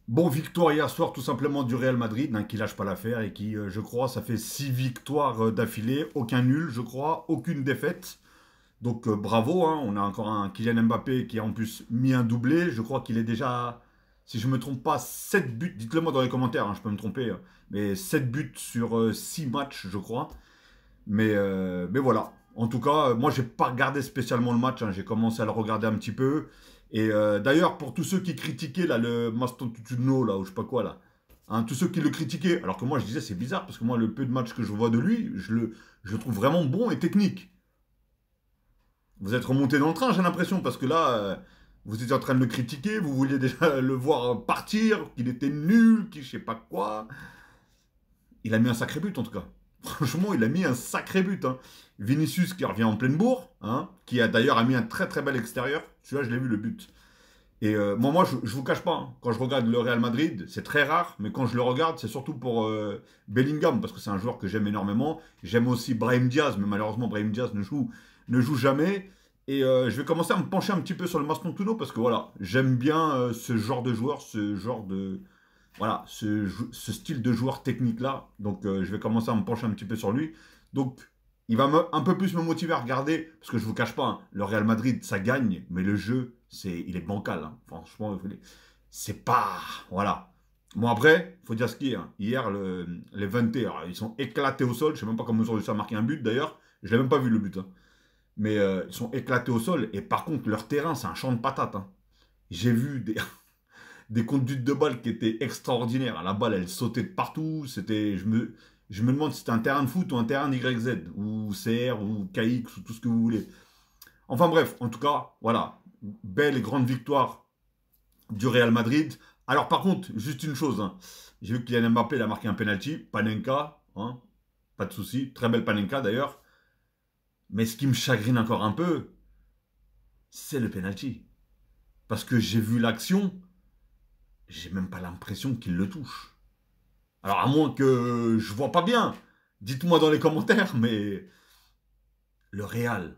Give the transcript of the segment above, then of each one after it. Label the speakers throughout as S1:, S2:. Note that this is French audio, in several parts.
S1: Bon, victoire hier soir tout simplement du Real Madrid, qui lâche pas l'affaire et qui, je crois, ça fait 6 victoires d'affilée, aucun nul, je crois, aucune défaite. Donc bravo, hein. On a encore un Kylian Mbappé qui a en plus mis un doublé. Je crois qu'il est déjà, si je me trompe pas, 7 buts. Dites-le moi dans les commentaires, hein, je peux me tromper. Mais 7 buts sur 6 matchs, je crois. Mais voilà. En tout cas, moi, j'ai pas regardé spécialement le match, hein. J'ai commencé à le regarder un petit peu. Et d'ailleurs, pour tous ceux qui critiquaient là, le Mastantuono, là, ou je sais pas quoi, là, hein, tous ceux qui le critiquaient, alors que moi, je disais, c'est bizarre, parce que moi, le peu de matchs que je vois de lui, je le trouve vraiment bon et technique. Vous êtes remonté dans le train, j'ai l'impression, parce que là, vous étiez en train de le critiquer, vous vouliez déjà le voir partir, qu'il était nul, qu'il je sais pas quoi. Il a mis un sacré but en tout cas. Franchement, il a mis un sacré but, hein. Vinicius qui revient en pleine bourre, hein, qui a d'ailleurs a mis un très très bel extérieur. Celui-là, je l'ai vu le but. Et moi, je vous cache pas, hein, quand je regarde le Real Madrid, c'est très rare, mais quand je le regarde, c'est surtout pour Bellingham, parce que c'est un joueur que j'aime énormément. J'aime aussi Brahim Diaz, mais malheureusement, Brahim Diaz ne joue jamais. Et je vais commencer à me pencher un petit peu sur le Mastontuno, parce que voilà, j'aime bien ce genre de joueur, ce genre de, voilà, ce style de joueur technique-là. Donc, je vais commencer à me pencher un petit peu sur lui. Donc, il va un peu plus me motiver à regarder, parce que je vous cache pas, hein, le Real Madrid, ça gagne, mais le jeu, il est bancal, hein. Franchement, c'est pas... Voilà. Bon, après, il faut dire ce qu'il y a, hein. Hier, les 21, ils sont éclatés au sol. Je sais même pas comment ils ont réussi à marquer un but, d'ailleurs. Je l'ai même pas vu, le but, hein. Mais ils sont éclatés au sol. Et par contre, leur terrain, c'est un champ de patates, hein. J'ai vu des conduites de balles qui étaient extraordinaires. La balle, elle sautait de partout. Je me demande si c'était un terrain de foot ou un terrain d'YZ, ou CR, ou KX, ou tout ce que vous voulez. Enfin bref, en tout cas, voilà. Belle et grande victoire du Real Madrid. Alors par contre, juste une chose, hein. J'ai vu que Kylian Mbappé il a marqué un penalty. Panenka, hein, pas de souci. Très belle Panenka d'ailleurs. Mais ce qui me chagrine encore un peu, c'est le penalty. Parce que j'ai vu l'action, j'ai même pas l'impression qu'il le touche. Alors, à moins que je vois pas bien, dites-moi dans les commentaires, mais le Real.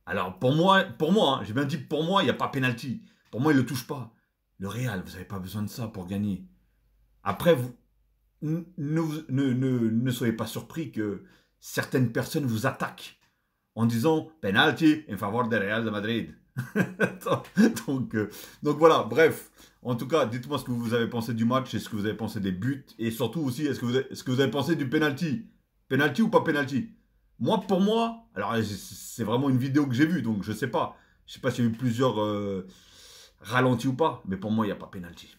S1: Alors, pour moi, hein, j'ai bien dit pour moi, il n'y a pas penalty. Pour moi, il ne le touche pas. Le Real, vous n'avez pas besoin de ça pour gagner. Après, vous, ne soyez pas surpris que certaines personnes vous attaquent en disant penalty en faveur du Real de Madrid. donc, euh, donc voilà, bref. En tout cas, dites-moi ce que vous avez pensé du match et ce que vous avez pensé des buts. Et surtout aussi, ce que vous avez pensé du penalty. Penalty ou pas penalty? Moi, pour moi, alors c'est vraiment une vidéo que j'ai vue, donc je sais pas. Je sais pas s'il y a eu plusieurs ralentis ou pas, mais pour moi, il n'y a pas penalty.